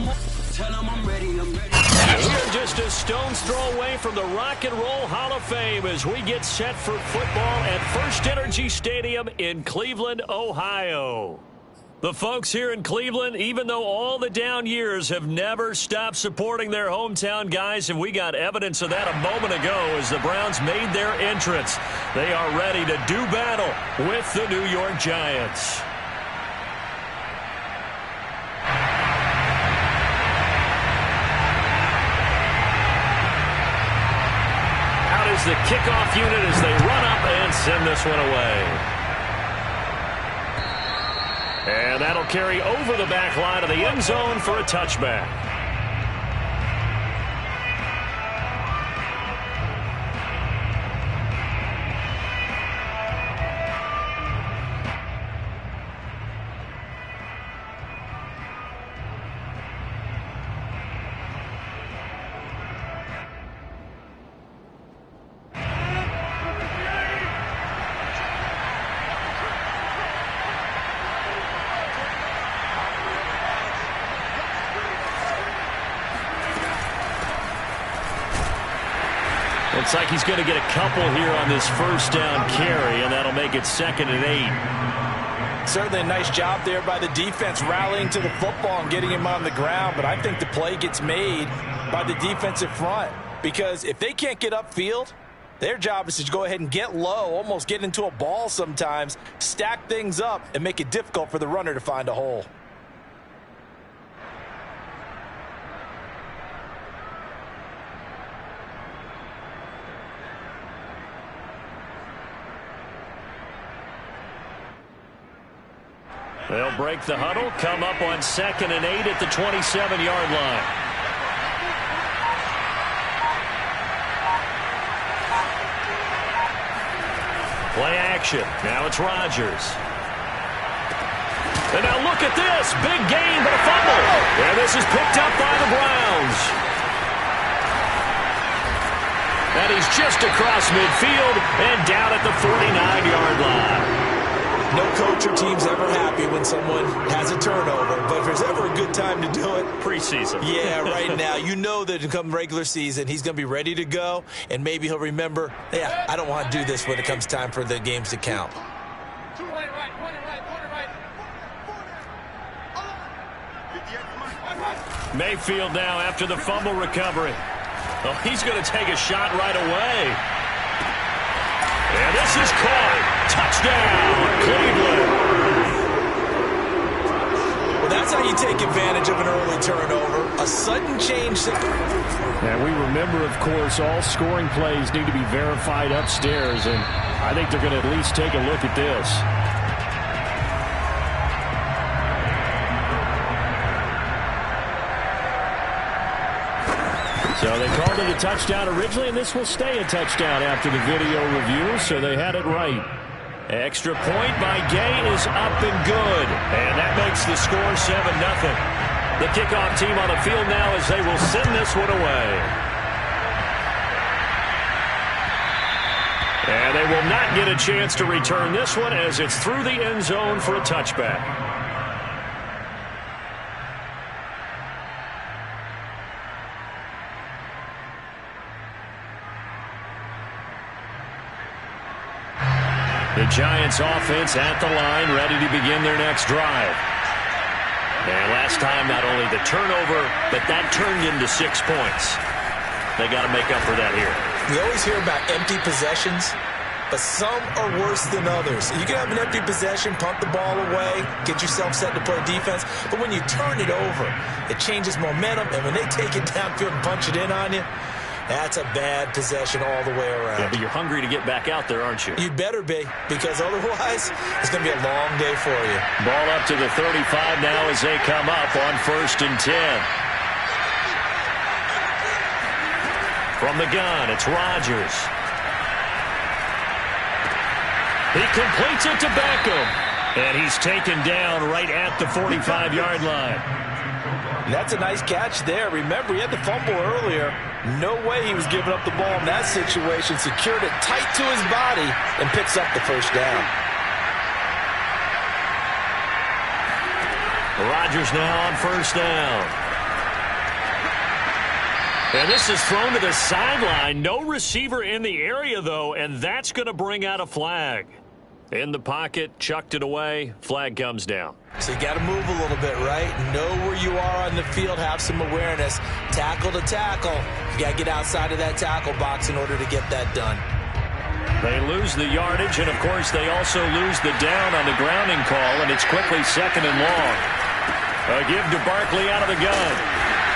We're just a stone's throw away from the Rock and Roll Hall of Fame as we get set for football at First Energy Stadium in Cleveland, Ohio. The folks here in Cleveland, even though all the down years, have never stopped supporting their hometown guys, and we got evidence of that a moment ago as the Browns made their entrance. They are ready to do battle with the New York Giants. Out is the kickoff unit as they run up and send this one away. And that'll carry over the back line of the end zone for a touchback. Looks like he's going to get a couple here on this first down carry, and that'll make it 2nd and 8. Certainly a nice job there by the defense rallying to the football and getting him on the ground, but I think the play gets made by the defensive front because if they can't get upfield, their job is to go ahead and get low, almost get into a ball sometimes, stack things up, and make it difficult for the runner to find a hole. They'll break the huddle, come up on 2nd and 8 at the 27-yard line. Play action. Now it's Rodgers. And now look at this. Big gain, but a fumble. And this is picked up by the Browns. And he's just across midfield and down at the 49-yard line. No coach or team's ever happy when someone has a turnover, but if there's ever a good time to do it, preseason. Yeah, right now. You know that come regular season, he's going to be ready to go, and maybe he'll remember, yeah, I don't want to do this when it comes time for the games to count. Mayfield now after the fumble recovery. Oh, he's going to take a shot right away. And this is caught. Touchdown, Cleveland. Well, that's how you take advantage of an early turnover. A sudden change. And we remember, of course, all scoring plays need to be verified upstairs, and I think they're going to at least take a look at this. So they called it a touchdown originally, and this will stay a touchdown after the video review, so they had it right. Extra point by Gay is up and good, and that makes the score 7-0. The kickoff team on the field now as they will send this one away. And they will not get a chance to return this one as it's through the end zone for a touchback. The Giants offense at the line, ready to begin their next drive. And last time, not only the turnover, but that turned into 6 points. They got to make up for that here. We always hear about empty possessions, but some are worse than others. You can have an empty possession, punt the ball away, get yourself set to play defense, but when you turn it over, it changes momentum, and when they take it downfield and punch it in on you, that's a bad possession all the way around. Yeah, but you're hungry to get back out there, aren't you? You'd better be, because otherwise it's going to be a long day for you. Ball up to the 35 now as they come up on 1st and 10. From the gun, it's Rodgers. He completes it to Beckham. And he's taken down right at the 45-yard line. That's a nice catch there. Remember, he had the fumble earlier. No way he was giving up the ball in that situation. Secured it tight to his body and picks up the first down. Rodgers now on 1st down. And this is thrown to the sideline. No receiver in the area, though, and that's going to bring out a flag. In the pocket, chucked it away, flag comes down. So you got to move a little bit, right? Know where you are on the field, have some awareness. Tackle to tackle. You got to get outside of that tackle box in order to get that done. They lose the yardage, and, of course, they also lose the down on the grounding call, and it's quickly 2nd and long. A give to Barkley out of the gun.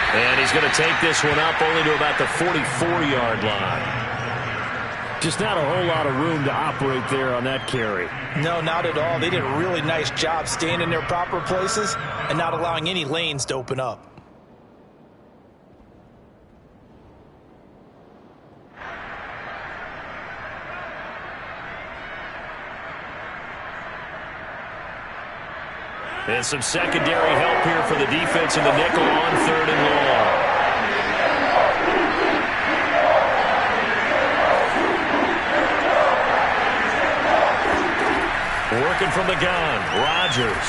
And he's going to take this one up only to about the 44-yard line. Just not a whole lot of room to operate there on that carry. No, not at all. They did a really nice job staying in their proper places and not allowing any lanes to open up. And some secondary help here for the defense in the nickel on 3rd and long. Working from the gun, Rodgers.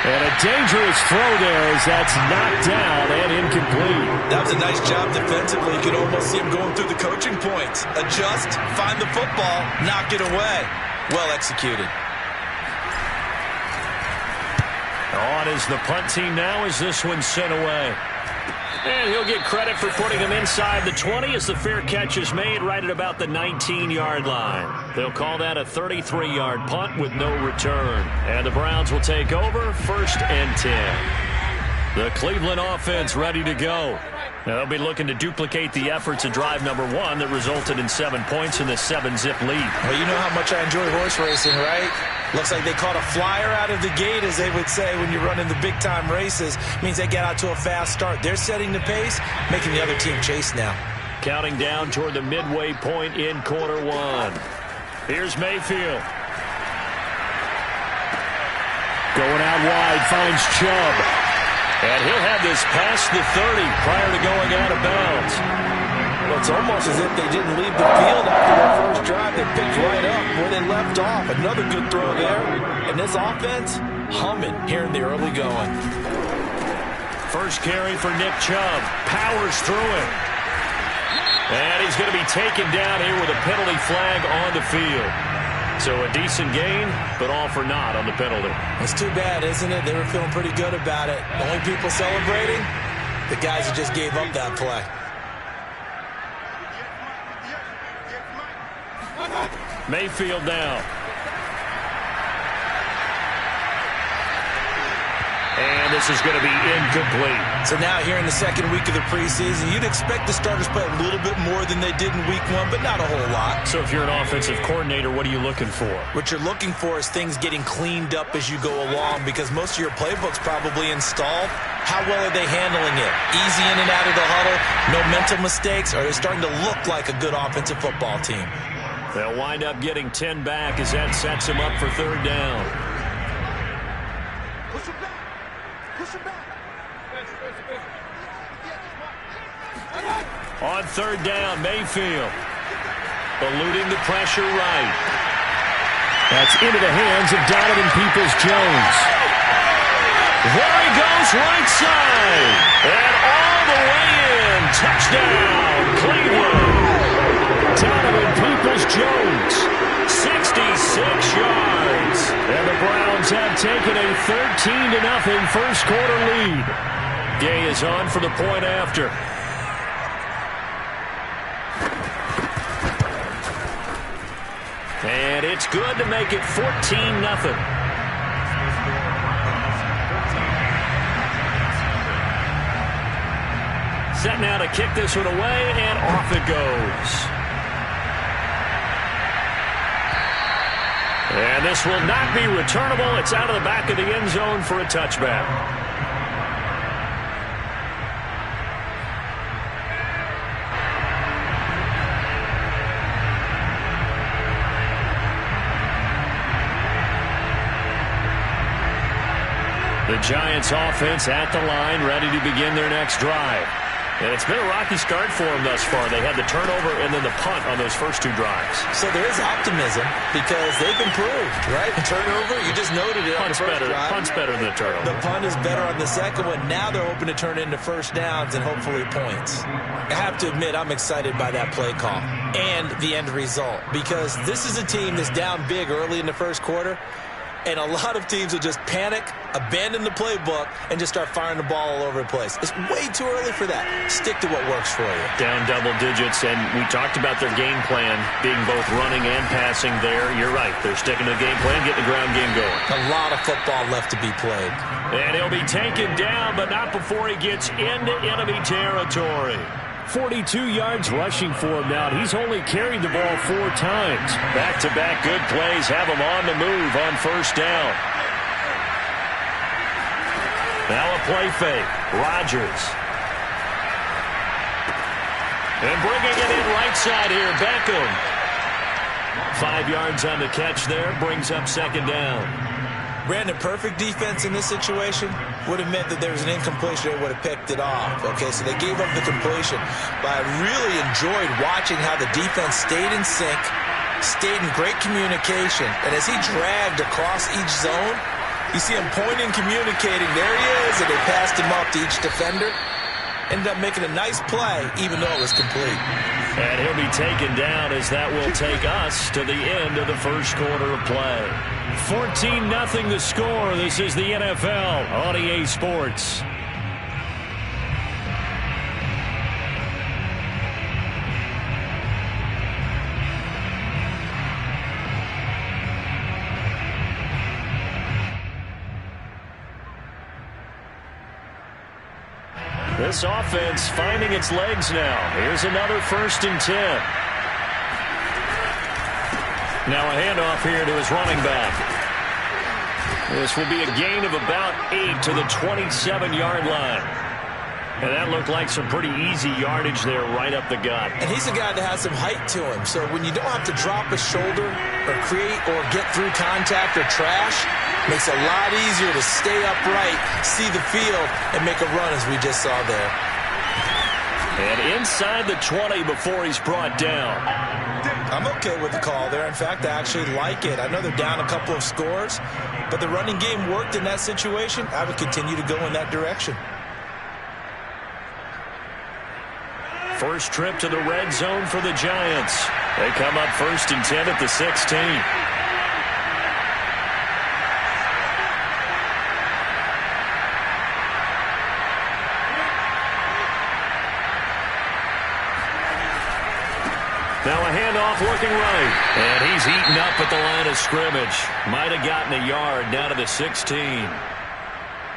And a dangerous throw there as that's knocked down and incomplete. That was a nice job defensively. You could almost see him going through the coaching points. Adjust, find the football, knock it away. Well executed. On is the punt team now as this one's sent away. And he'll get credit for putting him inside the 20 as the fair catch is made right at about the 19-yard line. They'll call that a 33-yard punt with no return. And the Browns will take over 1st and 10. The Cleveland offense ready to go. They'll be looking to duplicate the efforts of drive number 1 that resulted in 7 points in the 7-zip lead. Well, you know how much I enjoy horse racing, right? Looks like they caught a flyer out of the gate, as they would say when you're running the big-time races. Means they get out to a fast start. They're setting the pace, making the other team chase now. Counting down toward the midway point in quarter 1. Here's Mayfield. Going out wide, finds Chubb. And he'll have this past the 30 prior to going out of bounds. Well, it's almost as if they didn't leave the field after their first drive. They picked right up where they left off. Another good throw there. And this offense, humming here in the early going. First carry for Nick Chubb. Powers through it. And he's going to be taken down here with a penalty flag on the field. So a decent gain, but all for naught on the penalty. It's too bad, isn't it? They were feeling pretty good about it. The only people celebrating, the guys who just gave up that play. Mayfield now. And this is going to be incomplete. So now here in the second week of the preseason, you'd expect the starters to play a little bit more than they did in week 1, but not a whole lot. So if you're an offensive coordinator, what are you looking for? What you're looking for is things getting cleaned up as you go along, because most of your playbook's probably installed. How well are they handling it? Easy in and out of the huddle, no mental mistakes, or are they starting to look like a good offensive football team? They'll wind up getting 10 back as that sets them up for 3rd down. On 3rd down, Mayfield. Eluding the pressure right. That's into the hands of Donovan Peoples-Jones. There he goes, right side. And all the way in. Touchdown, Cleveland. Donovan Peoples-Jones, 66 yards. And the Browns have taken a 13-0 first quarter lead. Gay is on for the point after. And it's good to make it 14-0. Set now to kick this one away, and off it goes. And this will not be returnable. It's out of the back of the end zone for a touchback. The Giants offense at the line, ready to begin their next drive. And it's been a rocky start for them thus far. They had the turnover and then the punt on those first 2 drives. So there is optimism because they've improved, right? The turnover, you just noted it on the first drive. Punt's better than the turnover. The punt is better on the second one. Now they're hoping to turn into first downs and hopefully points. I have to admit, I'm excited by that play call and the end result because this is a team that's down big early in the first quarter. And a lot of teams will just panic, abandon the playbook, and just start firing the ball all over the place. It's way too early for that. Stick to what works for you. Down double digits, and we talked about their game plan being both running and passing there. You're right. They're sticking to the game plan, getting the ground game going. A lot of football left to be played. And he'll be taken down, but not before he gets into enemy territory. 42 yards rushing for him now. He's only carried the ball 4 times. Back-to-back good plays have him on the move on first down. Now a play fake. Rodgers. And bringing it in right side here, Beckham. 5 yards on the catch there, brings up second down. Brandon, perfect defense in this situation would have meant that there was an incompletion. They would have picked it off. Okay, so they gave up the completion. But I really enjoyed watching how the defense stayed in sync, stayed in great communication. And as he dragged across each zone, you see him pointing, communicating. There he is, and they passed him up to each defender. Ended up making a nice play, even though it was complete. And he'll be taken down as that will take us to the end of the first quarter of play. 14-0 the score. This is the NFL on EA Sports. This offense finding its legs now. Here's another 1st and 10. Now a handoff here to his running back. This will be a gain of about 8 to the 27-yard line. And that looked like some pretty easy yardage there right up the gut. And he's a guy that has some height to him. So when you don't have to drop a shoulder or create or get through contact or trash, makes it a lot easier to stay upright, see the field, and make a run as we just saw there. And inside the 20 before he's brought down. I'm okay with the call there. In fact, I actually like it. I know they're down a couple of scores, but the running game worked in that situation. I would continue to go in that direction. First trip to the red zone for the Giants. They come up 1st and 10 at the 16. Now a handoff looking right. And he's eaten up at the line of scrimmage. Might have gotten a yard down to the 16.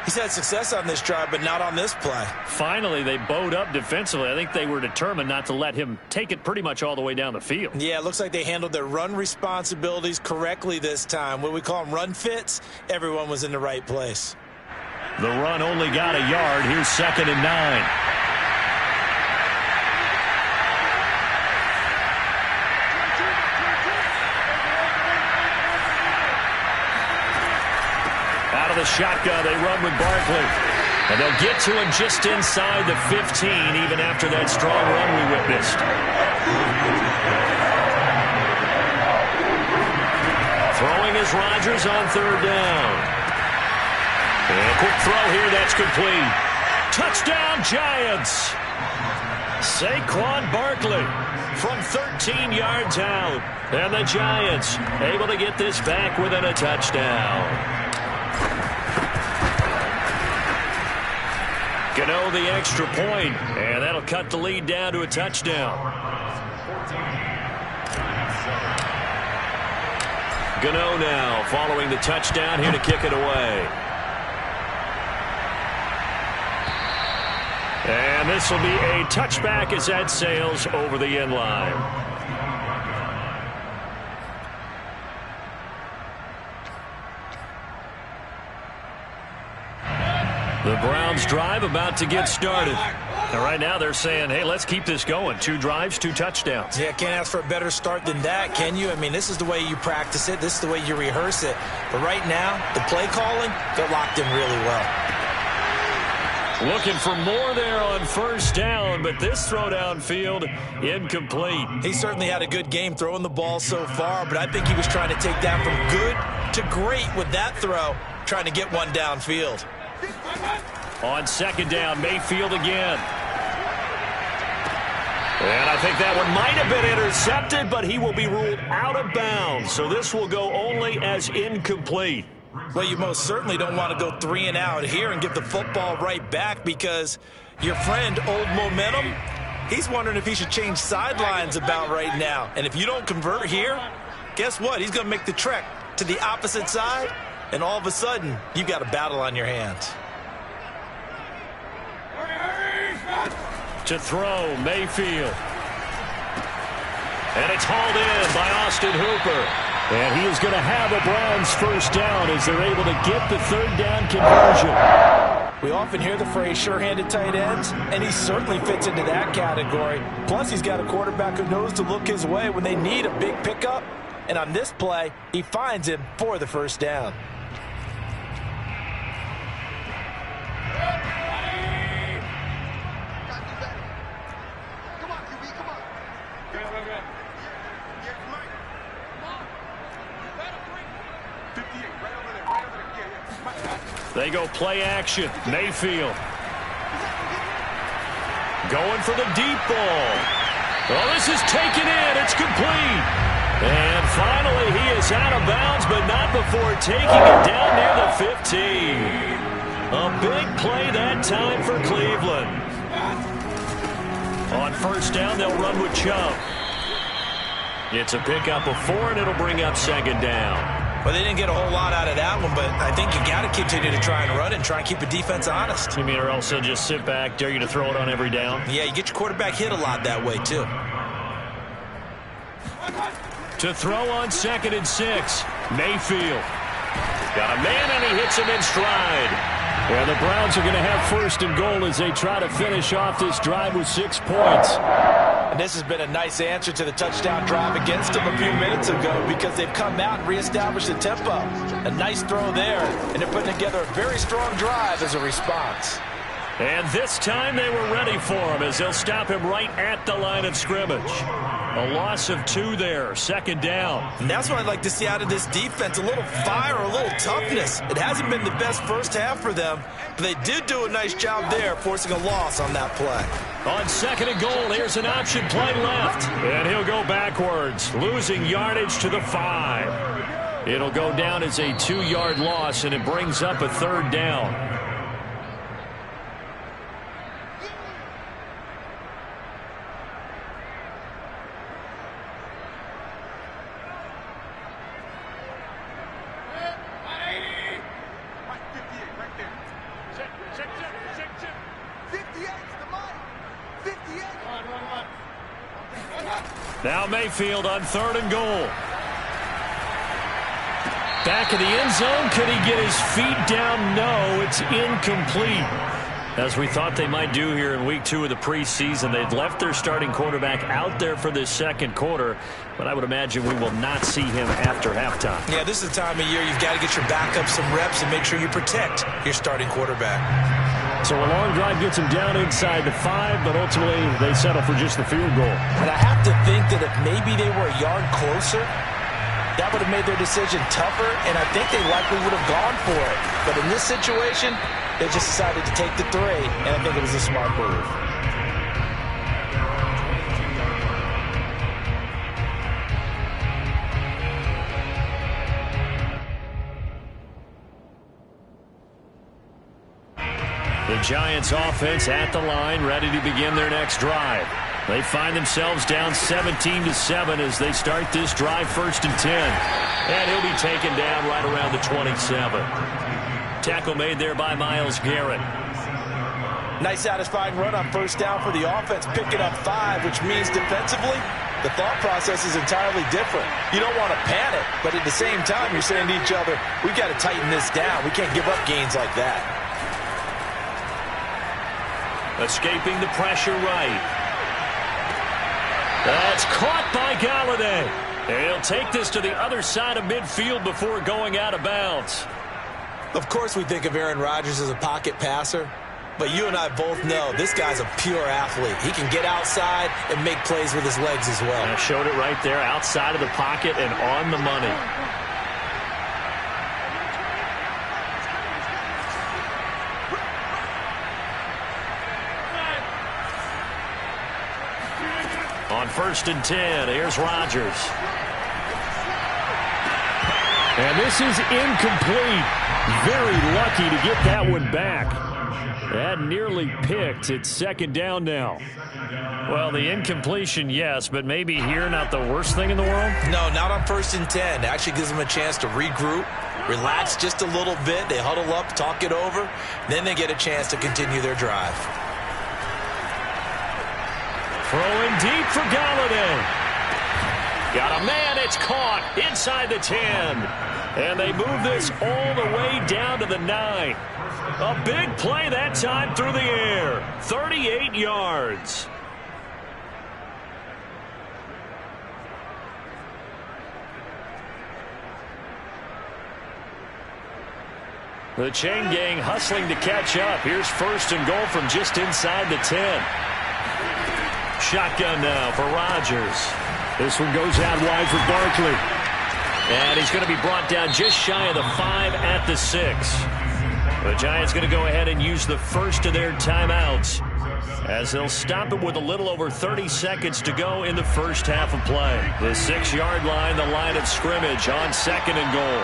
He's had success on this drive, but not on this play. Finally, they bowed up defensively. I think they were determined not to let him take it pretty much all the way down the field. Yeah, it looks like they handled their run responsibilities correctly this time. What we call them run fits, everyone was in the right place. The run only got a yard. Here's 2nd and 9. The shotgun, they run with Barkley. And they'll get to him just inside the 15, even after that strong run we witnessed. Throwing is Rodgers on 3rd down. And a quick throw here, that's complete. Touchdown, Giants. Saquon Barkley from 13 yards out. And the Giants able to get this back within a touchdown. Gano the extra point, and that'll cut the lead down to a touchdown. Gano now following the touchdown here to kick it away. And this will be a touchback as that sails over the end line. The Browns drive about to get started. And right now they're saying, hey, let's keep this going. 2 drives, 2 touchdowns. Yeah, can't ask for a better start than that, can you? I mean, this is the way you practice it. This is the way you rehearse it. But right now, the play calling, they're locked in really well. Looking for more there on first down, but this throw downfield incomplete. He certainly had a good game throwing the ball so far, but I think he was trying to take down from good to great with that throw, trying to get one downfield. On second down, Mayfield again. And I think that one might have been intercepted, but he will be ruled out of bounds. So this will go only as incomplete. Well, you most certainly don't want to go 3 and out here and get the football right back, because your friend, Old Momentum, he's wondering if he should change sidelines about right now. And if you don't convert here, guess what? He's going to make the trek to the opposite side, and all of a sudden, you've got a battle on your hands. To throw, Mayfield. And it's hauled in by Austin Hooper. And he is going to have a Browns first down as they're able to get the third down conversion. We often hear the phrase sure-handed tight ends, and he certainly fits into that category. Plus, he's got a quarterback who knows to look his way when they need a big pickup. And on this play, he finds him for the first down. They go play action. Mayfield. Going for the deep ball. Oh, this is taken in. It's complete. And finally, he is out of bounds, but not before taking it down near the 15. A big play that time for Cleveland. On first down, they'll run with Chubb. It's a pickup of 4, and it'll bring up second down. Well, they didn't get a whole lot out of that one, but I think you got to continue to try and run it and try and keep the defense honest. You mean, or else they'll just sit back, dare you to throw it on every down? Yeah, you get your quarterback hit a lot that way, too. To throw on 2nd and 6, Mayfield. Got a man, and he hits him in stride. Yeah, the Browns are going to have first and goal as they try to finish off this drive with 6 points. And this has been a nice answer to the touchdown drive against them a few minutes ago, because they've come out and reestablished the tempo. A nice throw there, and they're putting together a very strong drive as a response. And this time they were ready for him as they'll stop him right at the line of scrimmage. A loss of 2 there, second down. And that's what I'd like to see out of this defense, a little fire, a little toughness. It hasn't been the best first half for them, but they did do a nice job there, forcing a loss on that play. On 2nd and goal, here's an option play left. And he'll go backwards, losing yardage to the 5. It'll go down as a 2-yard loss, and it brings up a third down. Now Mayfield on 3rd and goal. Back in the end zone. Could he get his feet down? No, it's incomplete. As we thought they might do here in week 2 of the preseason, they've left their starting quarterback out there for this second quarter, but I would imagine we will not see him after halftime. Yeah, this is the time of year you've got to get your backup some reps and make sure you protect your starting quarterback. So a long drive gets him down inside the 5, but ultimately they settle for just the field goal. And I have to think that if maybe they were a yard closer, that would have made their decision tougher, and I think they likely would have gone for it. But in this situation, they just decided to take the 3, and I think it was a smart move. The Giants offense at the line, ready to begin their next drive. They find themselves down 17-7 as they start this drive 1st and 10. And he'll be taken down right around the 27. Tackle made there by Myles Garrett. Nice satisfying run on first down for the offense, picking up 5, which means defensively, the thought process is entirely different. You don't want to panic, but at the same time, you're saying to each other, we've got to tighten this down. We can't give up gains like that. Escaping the pressure right. That's caught by Galladay. And he'll take this to the other side of midfield before going out of bounds. Of course we think of Aaron Rodgers as a pocket passer, But you and I both know this guy's a pure athlete. He can get outside and make plays with his legs as well. I showed it right there, outside of the pocket and on the money. On 1st and 10, here's Rodgers. And this is incomplete. Very lucky to get that one back. That nearly picked. It's 2nd down now. Well, the incompletion, yes, but maybe here not the worst thing in the world? No, not on 1st and 10. It actually gives them a chance to regroup, relax just a little bit. They huddle up, talk it over. Then they get a chance to continue their drive. Throwing deep for Galladay. Got a man, it's caught inside the 10. And they move this all the way down to the 9. A big play that time through the air. 38 yards. The chain gang hustling to catch up. Here's 1st and goal from just inside the 10. Shotgun now for Rodgers. This one goes out wide for Barkley. And he's going to be brought down just shy of the 5 at the 6. The Giants going to go ahead and use the first of their timeouts as they'll stop it with a little over 30 seconds to go in the first half of play. The 6-yard line, the line of scrimmage on 2nd and goal.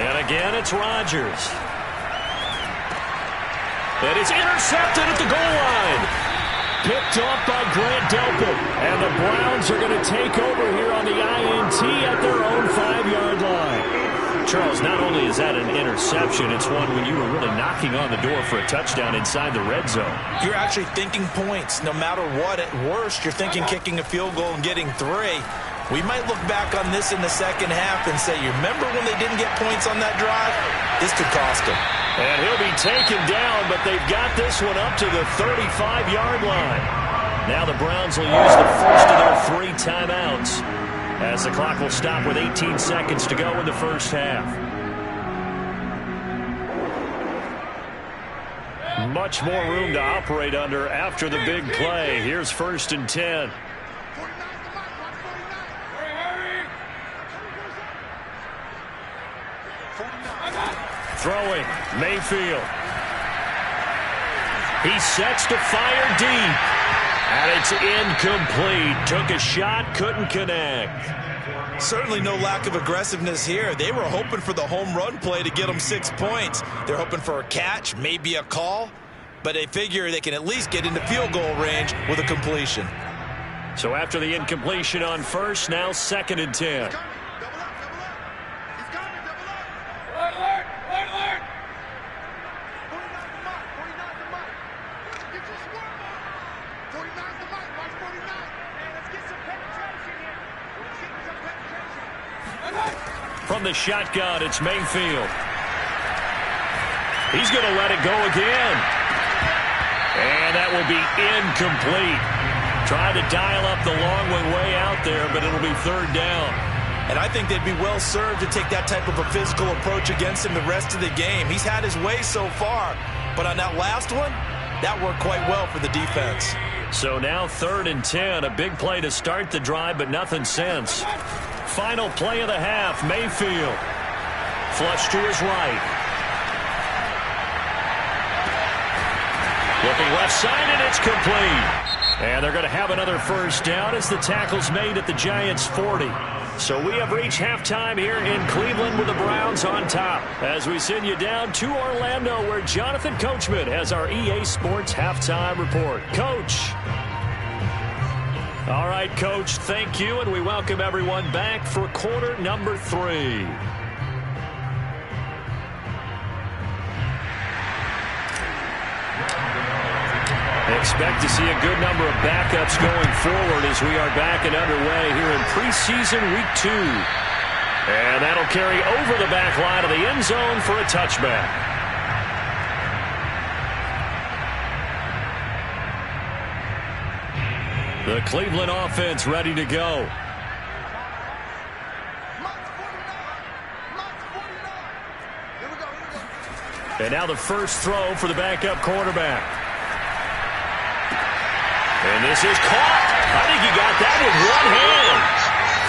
And again, it's Rodgers. And it's intercepted at the goal line. Picked off by Grant Delpit. And the Browns are going to take over here on the INT at their own 5-yard line. Charles, not only is that an interception, it's one when you were really knocking on the door for a touchdown inside the red zone. You're actually thinking points. No matter what, at worst, you're thinking kicking a field goal and getting 3. We might look back on this in the second half and say, you remember when they didn't get points on that drive? This could cost them. And he'll be taken down, but they've got this one up to the 35-yard line. Now the Browns will use the first of their 3 timeouts as the clock will stop with 18 seconds to go in the first half. Much more room to operate under after the big play. Here's 1st and 10. Throwing, Mayfield. He sets to fire deep. And it's incomplete. Took a shot, couldn't connect. Certainly no lack of aggressiveness here. They were hoping for the home run play to get them 6 points. They're hoping for a catch, maybe a call. But they figure they can at least get into field goal range with a completion. So after the incompletion on 1st, now 2nd and 10. From the shotgun, it's Mayfield. He's going to let it go again. And that will be incomplete. Tried to dial up the long way out there, but it'll be 3rd down. And I think they'd be well served to take that type of a physical approach against him the rest of the game. He's had his way so far, but on that last one, that worked quite well for the defense. So now 3rd and 10, a big play to start the drive, but nothing since. Final play of the half, Mayfield. Flush to his right. Looking left side, and it's complete. And they're going to have another 1st down as the tackle's made at the Giants' 40. So we have reached halftime here in Cleveland with the Browns on top. As we send you down to Orlando, where Jonathan Coachman has our EA Sports Halftime Report. Coach. All right, Coach, thank you, and we welcome everyone back for quarter number 3. Expect to see a good number of backups going forward as we are back and underway here in preseason week 2. And that'll carry over the back line of the end zone for a touchback. The Cleveland offense ready to go. And now the first throw for the backup quarterback. And this is caught. I think he got that with one hand.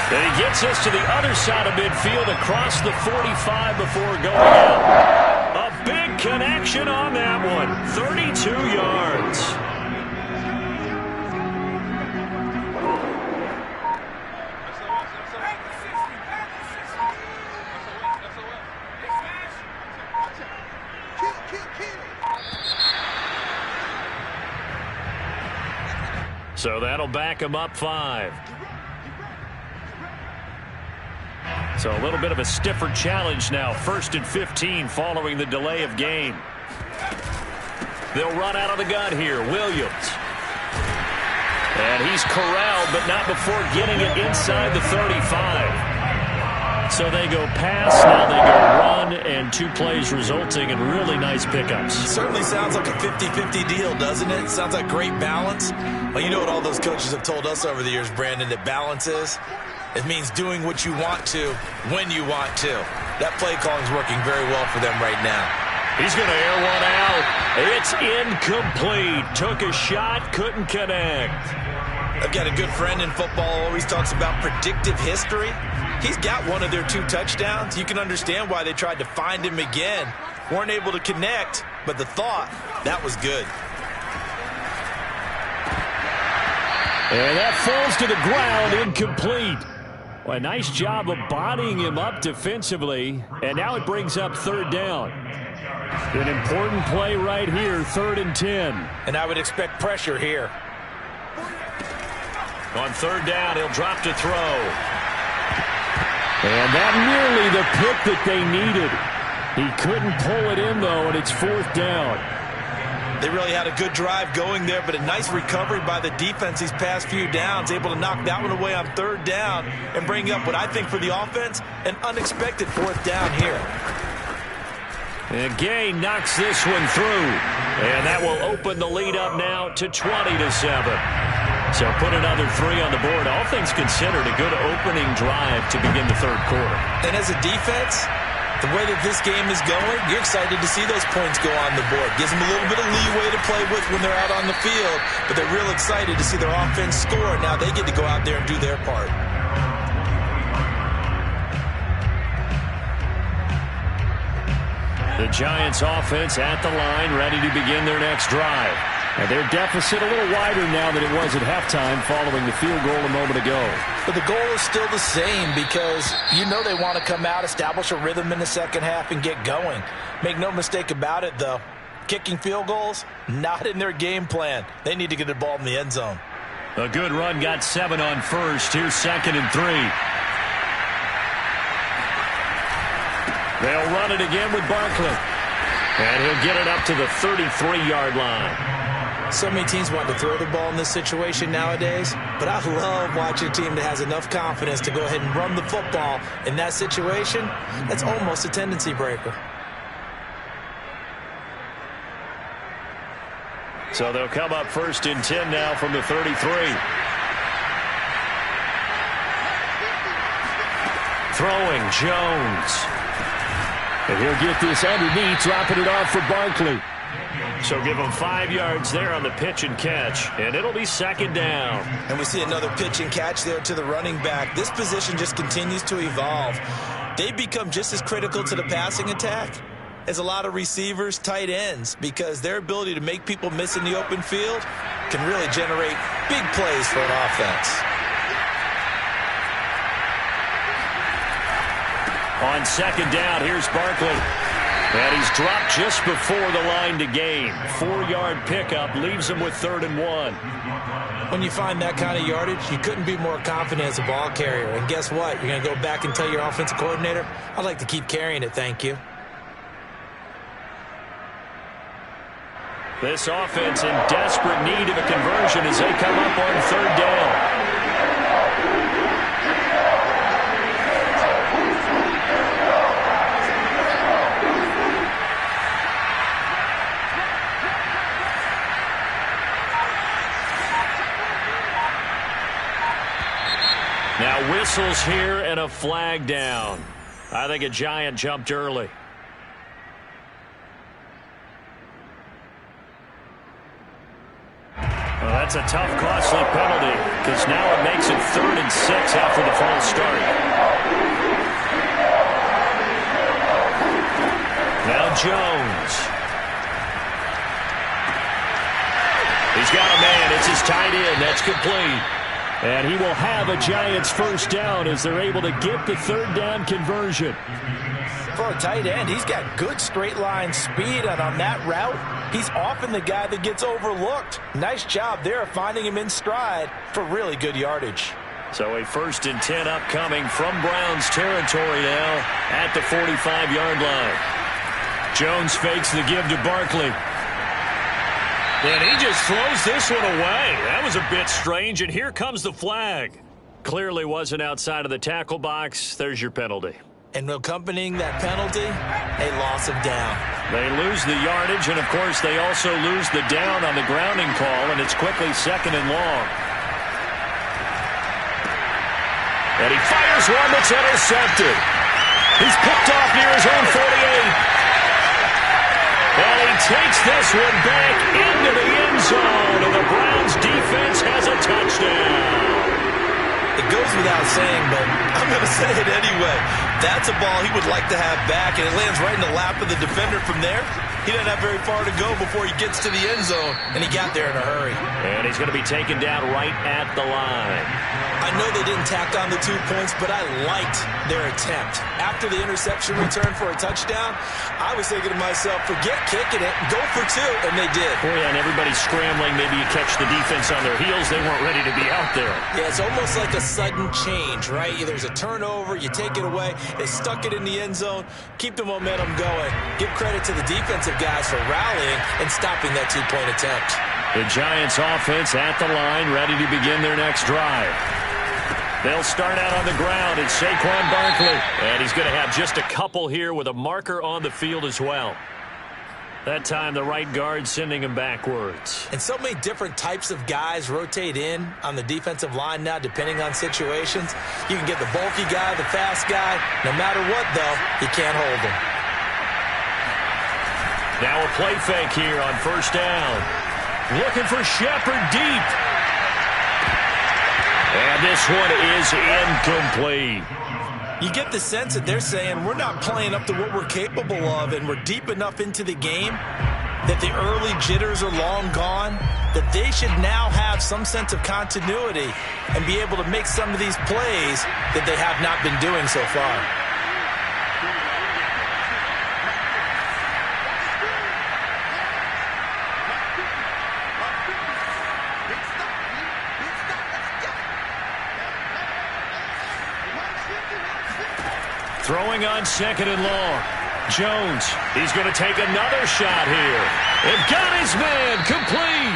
And he gets us to the other side of midfield across the 45 before going out. A big connection on that one. 32 yards. So that'll back him up 5. So a little bit of a stiffer challenge now. 1st and 15 following the delay of game. They'll run out of the gun here. Williams. And he's corralled, but not before getting it inside the 35. So they go pass, now they go run, and 2 plays resulting in really nice pickups. Certainly sounds like a 50-50 deal, doesn't it? Sounds like great balance. Well, you know what all those coaches have told us over the years, Brandon, that balance is? It means doing what you want to when you want to. That play calling is working very well for them right now. He's going to air one out. It's incomplete. Took a shot, couldn't connect. I've got a good friend in football, always talks about predictive history. He's got one of their 2 touchdowns. You can understand why they tried to find him again. Weren't able to connect, but the thought, that was good. And that falls to the ground, incomplete. Well, a nice job of bodying him up defensively, and now it brings up 3rd down. An important play right here, 3rd and 10. And I would expect pressure here. On 3rd down, he'll drop to throw. And that nearly the pick that they needed. He couldn't pull it in, though, and it's 4th down. They really had a good drive going there, but a nice recovery by the defense these past few downs, able to knock that one away on 3rd down and bring up what I think for the offense, an unexpected 4th down here. And Gay knocks this one through, and that will open the lead up now to 20-7. So put another 3 on the board. All things considered, a good opening drive to begin the 3rd quarter. And as a defense, the way that this game is going, you're excited to see those points go on the board. Gives them a little bit of leeway to play with when they're out on the field, but they're real excited to see their offense score. Now they get to go out there and do their part. The Giants offense at the line, ready to begin their next drive. And their deficit a little wider now than it was at halftime following the field goal a moment ago. But the goal is still the same because you know they want to come out, establish a rhythm in the second half, and get going. Make no mistake about it, though. Kicking field goals, not in their game plan. They need to get the ball in the end zone. A good run, got 7 on 1st. Here's 2nd and 3. They'll run it again with Barkley. And he'll get it up to the 33-yard line. So many teams want to throw the ball in this situation nowadays, but I love watching a team that has enough confidence to go ahead and run the football in that situation. That's almost a tendency breaker. So they'll come up 1st and 10 now from the 33. Throwing, Jones. And he'll get this underneath, dropping it off for Barkley. So give him 5 yards there on the pitch and catch, and it'll be 2nd down. And we see another pitch and catch there to the running back. This position just continues to evolve. They become just as critical to the passing attack as a lot of receivers, tight ends, because their ability to make people miss in the open field can really generate big plays for an offense. On 2nd down, here's Barkley. And he's dropped just before the line to gain. 4-yard pickup leaves him with 3rd and 1. When you find that kind of yardage, you couldn't be more confident as a ball carrier. And guess what? You're going to go back and tell your offensive coordinator, I'd like to keep carrying it, thank you. This offense in desperate need of a conversion as they come up on 3rd down. Now whistles here and a flag down. I think a Giant jumped early. That's a tough, costly penalty because now it makes it 3rd and 6 after the false start. Now Jones. He's got a man. It's his tight end. That's complete. And he will have a Giants first down as they're able to get the 3rd down conversion. For a tight end, he's got good straight line speed, and on that route, he's often the guy that gets overlooked. Nice job there finding him in stride for really good yardage. So a 1st and 10 upcoming from Browns territory now at the 45-yard line. Jones fakes the give to Barkley. And he just throws this one away. That was a bit strange, and here comes the flag. Clearly wasn't outside of the tackle box. There's your penalty. And accompanying that penalty, a loss of down. They lose the yardage, and, of course, they also lose the down on the grounding call, and it's quickly 2nd and long. And he fires one that's intercepted. He's picked off near his own 48. And he takes this one back into the end zone, and the Browns defense has a touchdown. It goes without saying, but I'm going to say it anyway. That's a ball he would like to have back, and it lands right in the lap of the defender from there. He doesn't have very far to go before he gets to the end zone, and he got there in a hurry. And he's going to be taken down right at the line. I know they didn't tack on the 2 points, but I liked their attempt. After the interception return for a touchdown, I was thinking to myself, forget kicking it, go for 2, and they did. Boy, and everybody's scrambling. Maybe you catch the defense on their heels. They weren't ready to be out there. Yeah, it's almost like a sudden change, right? There's a turnover, you take it away, they stuck it in the end zone, keep the momentum going. Give credit to the defensive guys for rallying and stopping that 2-point attempt. The Giants offense at the line, ready to begin their next drive. They'll start out on the ground. It's Saquon Barkley. And he's going to have just a couple here with a marker on the field as well. That time the right guard sending him backwards. And so many different types of guys rotate in on the defensive line now depending on situations. You can get the bulky guy, the fast guy. No matter what, though, you can't hold him. Now a play fake here on 1st down. Looking for Shepard deep. And this one is incomplete. You get the sense that they're saying we're not playing up to what we're capable of, and we're deep enough into the game that the early jitters are long gone, that they should now have some sense of continuity and be able to make some of these plays that they have not been doing so far. Throwing on 2nd and long. Jones, he's going to take another shot here. And got his man complete.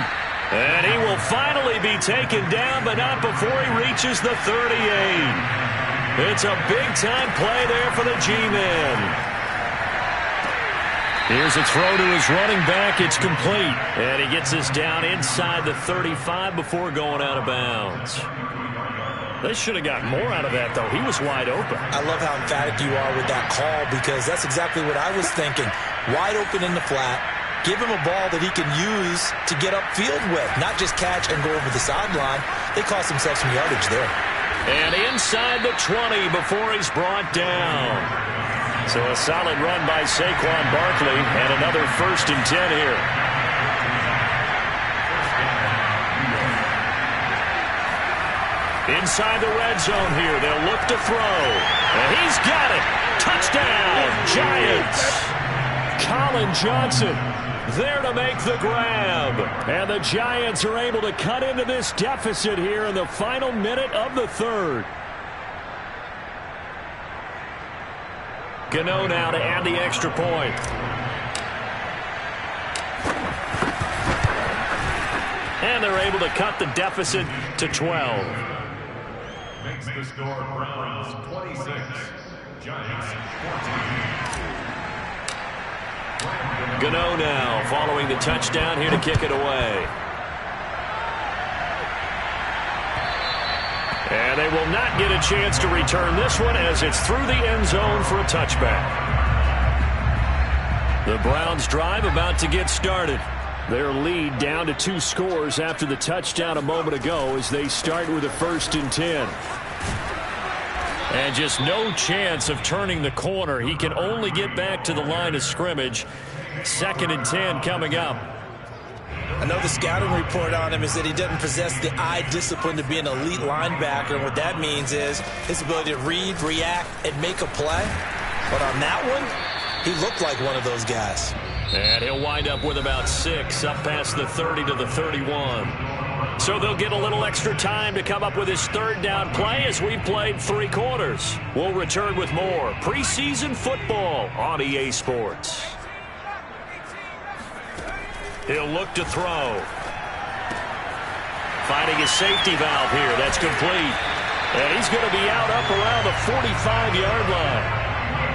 And he will finally be taken down, but not before he reaches the 38. It's a big-time play there for the G-men. Here's a throw to his running back. It's complete. And he gets this down inside the 35 before going out of bounds. They should have got more out of that, though. He was wide open. I love how emphatic you are with that call because that's exactly what I was thinking. Wide open in the flat. Give him a ball that he can use to get upfield with, not just catch and go over the sideline. They cost themselves some yardage there. And inside the 20 before he's brought down. So a solid run by Saquon Barkley and another 1st and 10 here. Inside the red zone here, they'll look to throw. And he's got it. Touchdown, Giants. Colin Johnson there to make the grab. And the Giants are able to cut into this deficit here in the final minute of the 3rd. Gano now to add the extra point. And they're able to cut the deficit to 12. Makes the score Browns 26, Giants 14. Gano now following the touchdown here to kick it away. And they will not get a chance to return this one as it's through the end zone for a touchback. The Browns drive about to get started. Their lead down to 2 scores after the touchdown a moment ago as they start with a 1st and 10. And just no chance of turning the corner. He can only get back to the line of scrimmage. 2nd and 10 coming up. I know the scouting report on him is that he doesn't possess the eye discipline to be an elite linebacker. And what that means is his ability to read, react, and make a play. But on that one, he looked like one of those guys. And he'll wind up with about 6 up past the 30 to the 31. So they'll get a little extra time to come up with his 3rd down play as we've played 3 quarters. We'll return with more preseason football on EA Sports. He'll look to throw. Finding his safety valve here. That's complete. And he's going to be out up around the 45-yard line.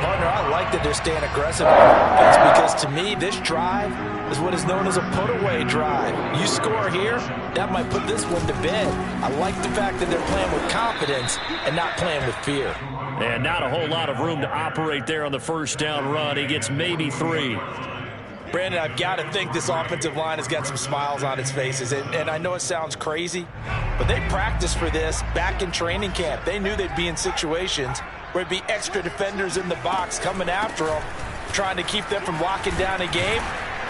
Partner, I like that they're staying aggressive on offense because to me, this drive is what is known as a put-away drive. You score here, that might put this one to bed. I like the fact that they're playing with confidence and not playing with fear. And not a whole lot of room to operate there on the 1st down run. He gets maybe 3. Brandon, I've got to think this offensive line has got some smiles on its faces. And I know it sounds crazy, but they practiced for this back in training camp. They knew they'd be in situations where it'd be extra defenders in the box coming after them, trying to keep them from locking down a game.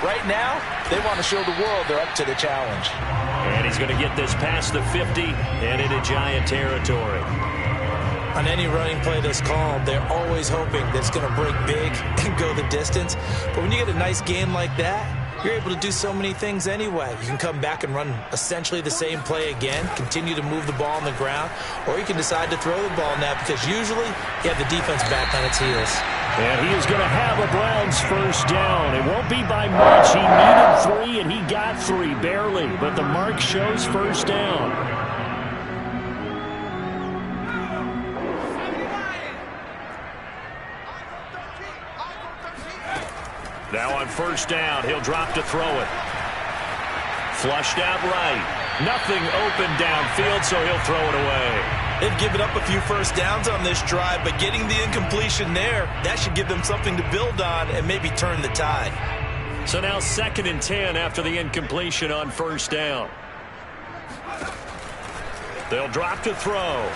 Right now, they want to show the world they're up to the challenge. And he's going to get this past the 50 and into Giant territory. On any running play that's called, they're always hoping that it's going to break big and go the distance. But when you get a nice game like that, you're able to do so many things anyway. You can come back and run essentially the same play again, continue to move the ball on the ground, or you can decide to throw the ball now because usually you have the defense back on its heels. And he is going to have a Browns 1st down. It won't be by much. He needed 3, and he got 3, barely. But the mark shows 1st down. Now on 1st down, he'll drop to throw it. Flushed out right. Nothing open downfield, so he'll throw it away. They've given up a few 1st downs on this drive, but getting the incompletion there, that should give them something to build on and maybe turn the tide. So now 2nd and 10 after the incompletion on 1st down. They'll drop to throw.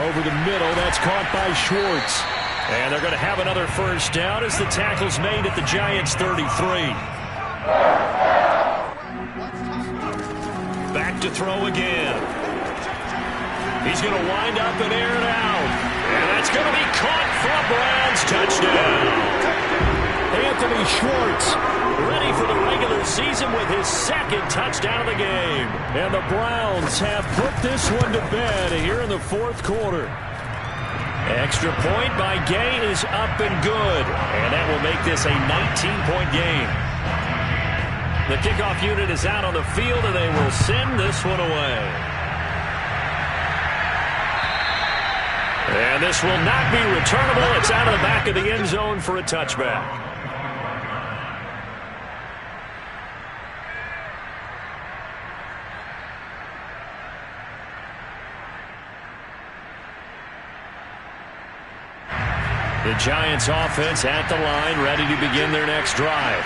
Over the middle, that's caught by Schwartz. And they're going to have another 1st down as the tackle's made at the Giants' 33. Back to throw again. He's going to wind up and air it out. And that's going to be caught for a Browns touchdown. Anthony Schwartz ready for the regular season with his 2nd touchdown of the game. And the Browns have put this one to bed here in the 4th quarter. Extra point by Gay is up and good. And that will make this a 19-point game. The kickoff unit is out on the field, and they will send this one away. And this will not be returnable. It's out of the back of the end zone for a touchback. The Giants offense at the line, ready to begin their next drive.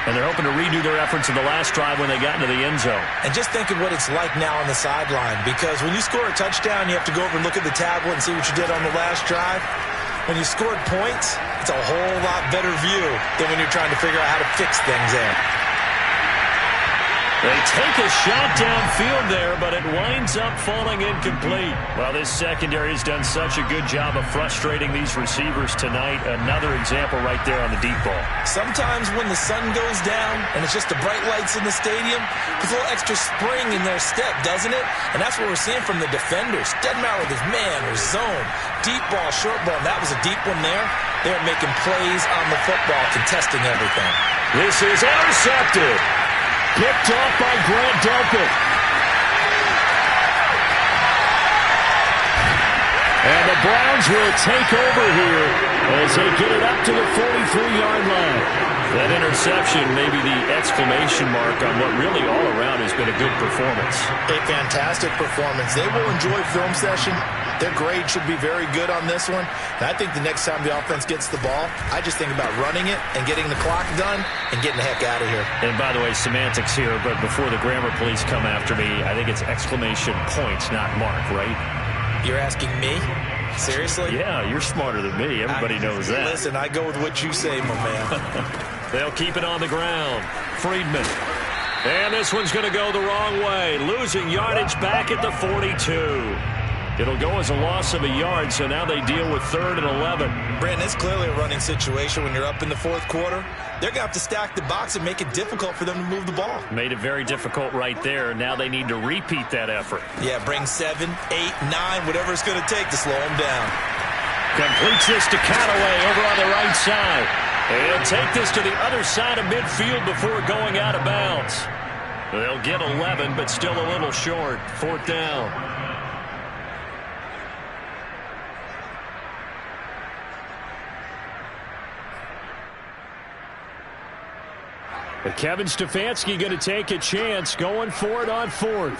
And they're hoping to redo their efforts in the last drive when they got into the end zone. And just think of what it's like now on the sideline, because when you score a touchdown, you have to go over and look at the tablet and see what you did on the last drive. When you scored points, it's a whole lot better view than when you're trying to figure out how to fix things there. They take a shot downfield there, but it winds up falling incomplete. Well, this secondary has done such a good job of frustrating these receivers tonight. Another example right there on the deep ball. Sometimes when the sun goes down and it's just the bright lights in the stadium, there's a little extra spring in their step, doesn't it? And that's what we're seeing from the defenders. Doesn't matter whether it's man or zone, deep ball, short ball. That was a deep one there. They're making plays on the football, contesting everything. This is intercepted. Picked off by Grant Delpit. And the Browns will take over here as they get it up to the 43-yard line. That interception may be the exclamation mark on what really all around has been a good performance. A fantastic performance. They will enjoy film session. Their grade should be very good on this one. And I think the next time the offense gets the ball, I just think about running it and getting the clock done and getting the heck out of here. And by the way, semantics here, but before the grammar police come after me, I think it's exclamation point, not mark, right? You're asking me? Seriously? Yeah, you're smarter than me. Everybody knows that. Listen, I go with what you say, my man. They'll keep it on the ground. Friedman. And this one's going to go the wrong way. Losing yardage back at the 42. It'll go as a loss of a yard, so now they deal with 3rd and 11. Brandon, it's clearly a running situation when you're up in the 4th quarter. They're going to have to stack the box and make it difficult for them to move the ball. Made it very difficult right there. Now they need to repeat that effort. Yeah, bring 7, 8, 9, whatever it's going to take to slow them down. Completes this to Callaway over on the right side. He'll take this to the other side of midfield before going out of bounds. They'll get 11, but still a little short. 4th down. But Kevin Stefanski going to take a chance, going for it on 4th.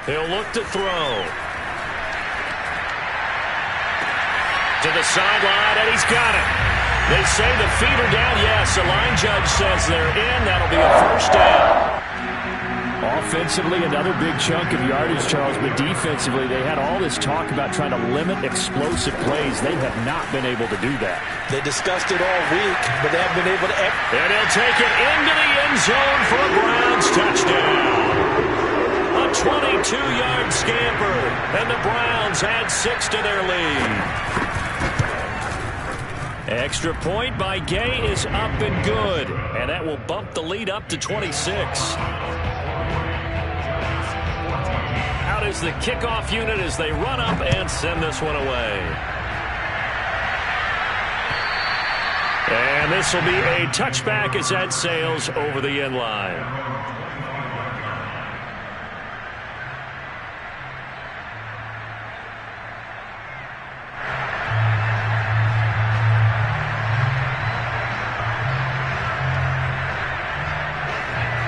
He'll look to throw. To the sideline, and he's got it. They say the feet are down. Yes, the line judge says they're in. That'll be a 1st down. Offensively, another big chunk of yardage, Charles, but defensively, they had all this talk about trying to limit explosive plays. They have not been able to do that. They discussed it all week, but they haven't been able to. And he'll take it into the end zone for a Browns touchdown. A 22-yard scamper, and the Browns add 6 to their lead. Extra point by Gay is up and good, and that will bump the lead up to 26. Out is the kickoff unit as they run up and send this one away. And this will be a touchback as that sails over the end line.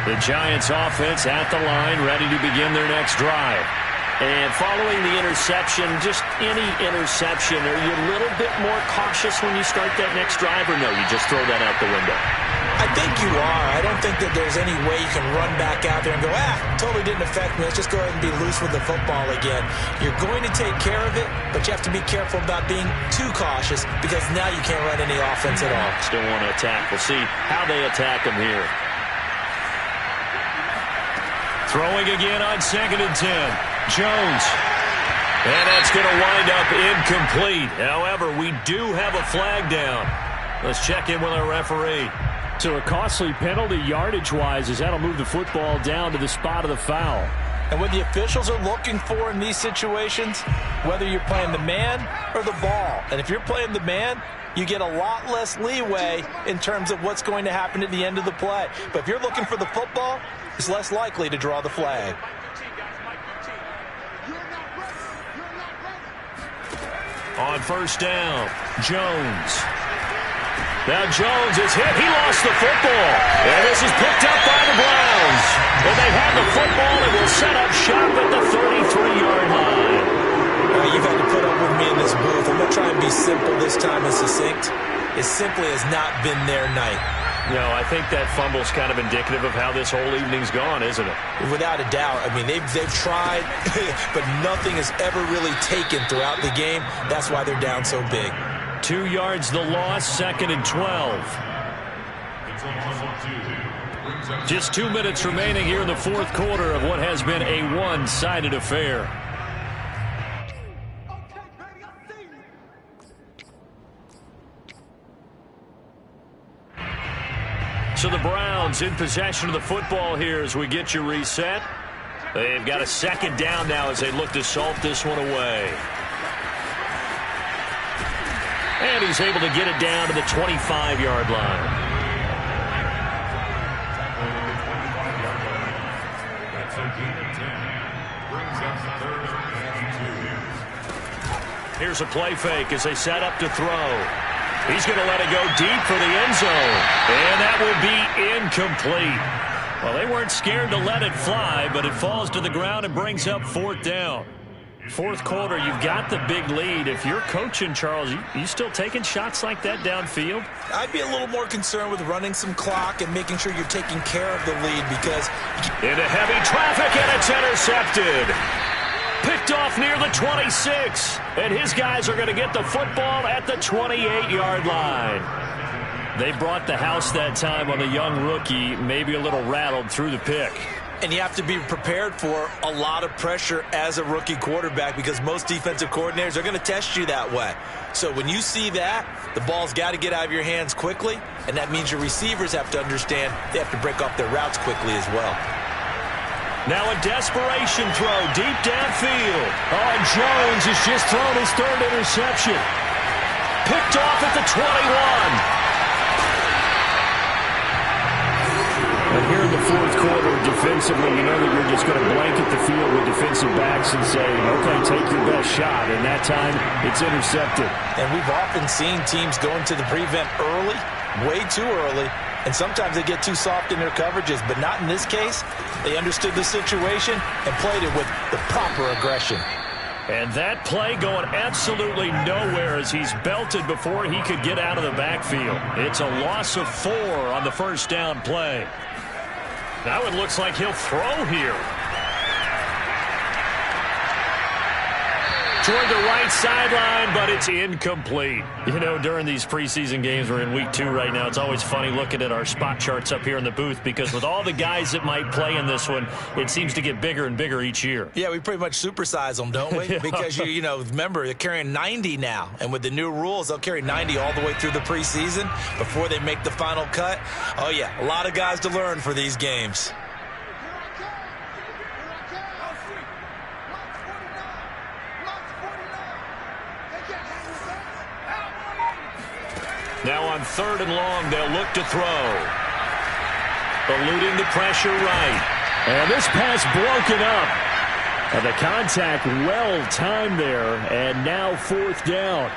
The Giants offense at the line, ready to begin their next drive. And following the interception, just any interception, are you a little bit more cautious when you start that next drive, or no, you just throw that out the window? I think you are. I don't think that there's any way you can run back out there and go, totally didn't affect me. Let's just go ahead and be loose with the football again. You're going to take care of it, but you have to be careful about being too cautious because now you can't run any offense at all. Still want to attack. We'll see how they attack them here. Throwing again on 2nd and 10. Jones. And that's going to wind up incomplete. However, we do have a flag down. Let's check in with our referee. So a costly penalty yardage-wise as that'll move the football down to the spot of the foul. And what the officials are looking for in these situations, whether you're playing the man or the ball, and if you're playing the man, you get a lot less leeway in terms of what's going to happen at the end of the play. But if you're looking for the football, it's less likely to draw the flag. On 1st down, Jones. Now Jones is hit. He lost the football. And this is picked up by the Browns. And they have the football and will set up shop at the 33-yard line. You've had to put up with me in this booth. I'm going to try and be simple this time and succinct. It simply has not been their night. No, I think that fumble's kind of indicative of how this whole evening's gone, isn't it? Without a doubt. I mean, they've tried, but nothing has ever really taken throughout the game. That's why they're down so big. 2 yards the loss, 2nd and 12. Just 2 minutes remaining here in the 4th quarter of what has been a one-sided affair. So the Browns in possession of the football here as we get you reset. They've got a 2nd down now as they look to salt this one away. And he's able to get it down to the 25-yard line. That's a gain of 10. Brings us 3rd and 2. Here's a play fake as they set up to throw. He's going to let it go deep for the end zone. And that will be incomplete. Well, they weren't scared to let it fly, but it falls to the ground and brings up 4th down. Fourth quarter, you've got the big lead. If you're coaching, Charles, you still taking shots like that downfield? I'd be a little more concerned with running some clock and making sure you're taking care of the lead because... Into heavy traffic, and it's intercepted. Picked off near the 26. And his guys are going to get the football at the 28-yard line. They brought the house that time on the young rookie, maybe a little rattled through the pick. And you have to be prepared for a lot of pressure as a rookie quarterback because most defensive coordinators are going to test you that way. So when you see that, the ball's got to get out of your hands quickly, and that means your receivers have to understand they have to break off their routes quickly as well. Now a desperation throw deep downfield. Oh, Jones has just thrown his 3rd interception. Picked off at the 21. And here in the fourth quarter, defensively, you know that you're just going to blanket the field with defensive backs and say, okay, take your best shot. And that time, it's intercepted. And we've often seen teams go into the prevent early, way too early, and sometimes they get too soft in their coverages, but not in this case. They understood the situation and played it with the proper aggression. And that play going absolutely nowhere as he's belted before he could get out of the backfield. It's a loss of 4 on the first down play. Now it looks like he'll throw here. Toward the right sideline, but it's incomplete. You know, during these preseason games, we're in week 2 right now. It's always funny looking at our spot charts up here in the booth because with all the guys that might play in this one, it seems to get bigger and bigger each year. Yeah, we pretty much supersize them, don't we? Yeah. Because, you know, remember, they're carrying 90 now. And with the new rules, they'll carry 90 all the way through the preseason before they make the final cut. Oh, yeah, a lot of guys to learn for these games. Now on 3rd and long, they'll look to throw. Eluding the pressure right. And this pass broken up. And the contact well-timed there. And now 4th down.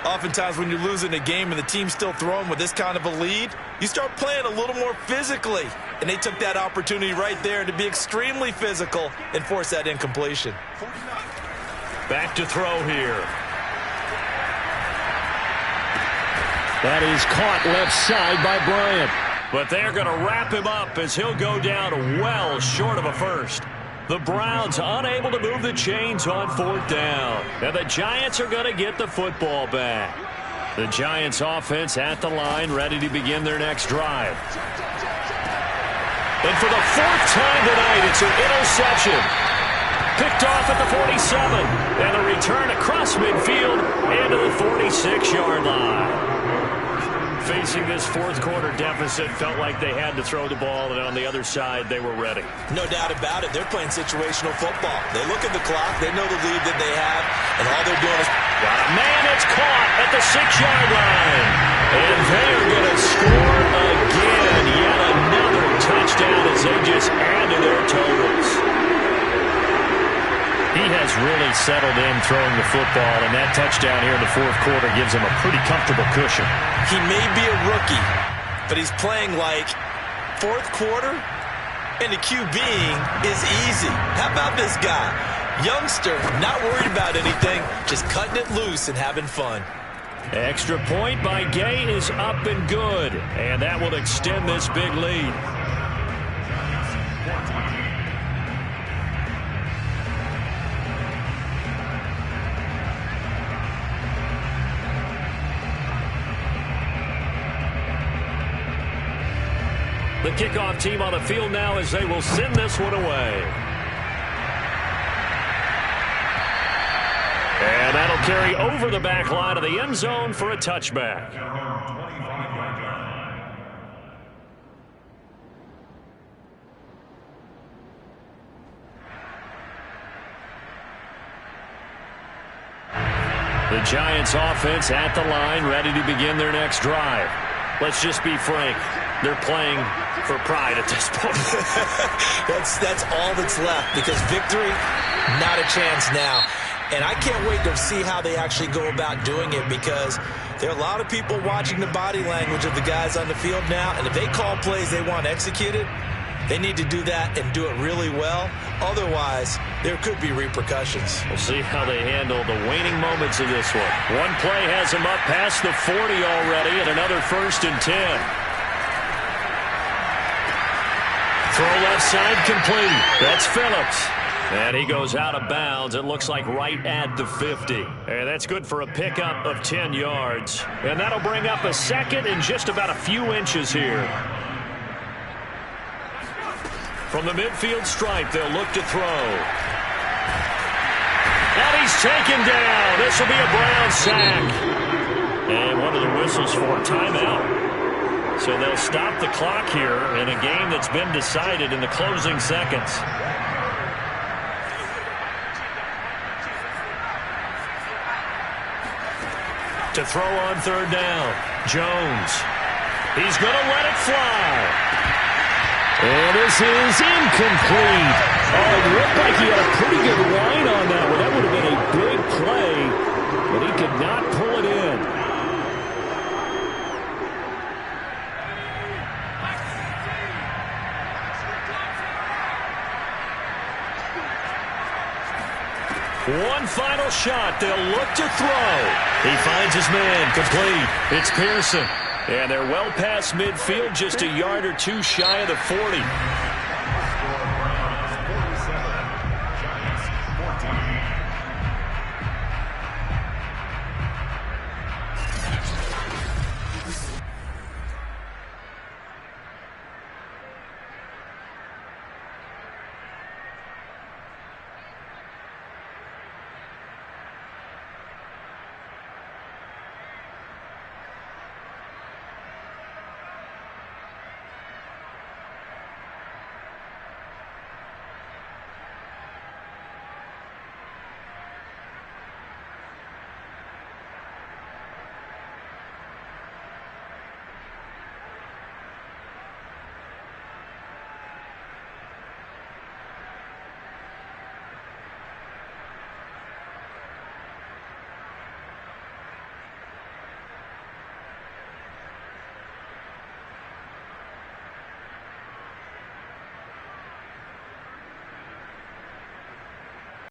Oftentimes when you're losing a game and the team's still throwing with this kind of a lead, you start playing a little more physically. And they took that opportunity right there to be extremely physical and force that incompletion. Back to throw here. That is caught left side by Bryant. But they're going to wrap him up as he'll go down well short of a first. The Browns unable to move the chains on 4th down. And the Giants are going to get the football back. The Giants offense at the line, ready to begin their next drive. And for the 4th time tonight, it's an interception. Picked off at the 47. And a return across midfield and to the 46-yard line. Facing this fourth quarter deficit, felt like they had to throw the ball, and on the other side, they were ready. No doubt about it. They're playing situational football. They look at the clock. They know the lead that they have, and all they're doing is... Got a man that's caught at the 6-yard line. And they're going to score again. Yet another touchdown as they just add to their totals. He has really settled in throwing the football, and that touchdown here in the fourth quarter gives him a pretty comfortable cushion. He may be a rookie, but he's playing like fourth quarter, and the QBing is easy. How about this guy? Youngster, not worried about anything, just cutting it loose and having fun. Extra point by Gay is up and good, and that will extend this big lead. The kickoff team on the field now as they will send this one away. And that'll carry over the back line of the end zone for a touchback. The Giants offense at the line, ready to begin their next drive. Let's just be frank. They're playing for pride at this point. That's all that's left, because victory, not a chance now. And I can't wait to see how they actually go about doing it, because there are a lot of people watching the body language of the guys on the field now, and if they call plays they want executed, they need to do that and do it really well. Otherwise, there could be repercussions. We'll see how they handle the waning moments of this one. One play has them up past the 40 already, and another 1st and 10. Throw left side complete. That's Phillips. And he goes out of bounds. It looks like right at the 50. And that's good for a pickup of 10 yards. And that'll bring up a 2nd and just about a few inches here. From the midfield stripe, they'll look to throw. And he's taken down. This will be a Brown sack. And one of the whistles for a timeout. So they'll stop the clock here in a game that's been decided in the closing seconds. To throw on 3rd down, Jones. He's going to let it fly. And this is incomplete. Oh, it looked like he had a pretty good line on that one. That would have been a big play, but he could not pull it in. One final shot. They'll look to throw. He finds his man. Complete. It's Pearson. And they're well past midfield, just a yard or two shy of the 40.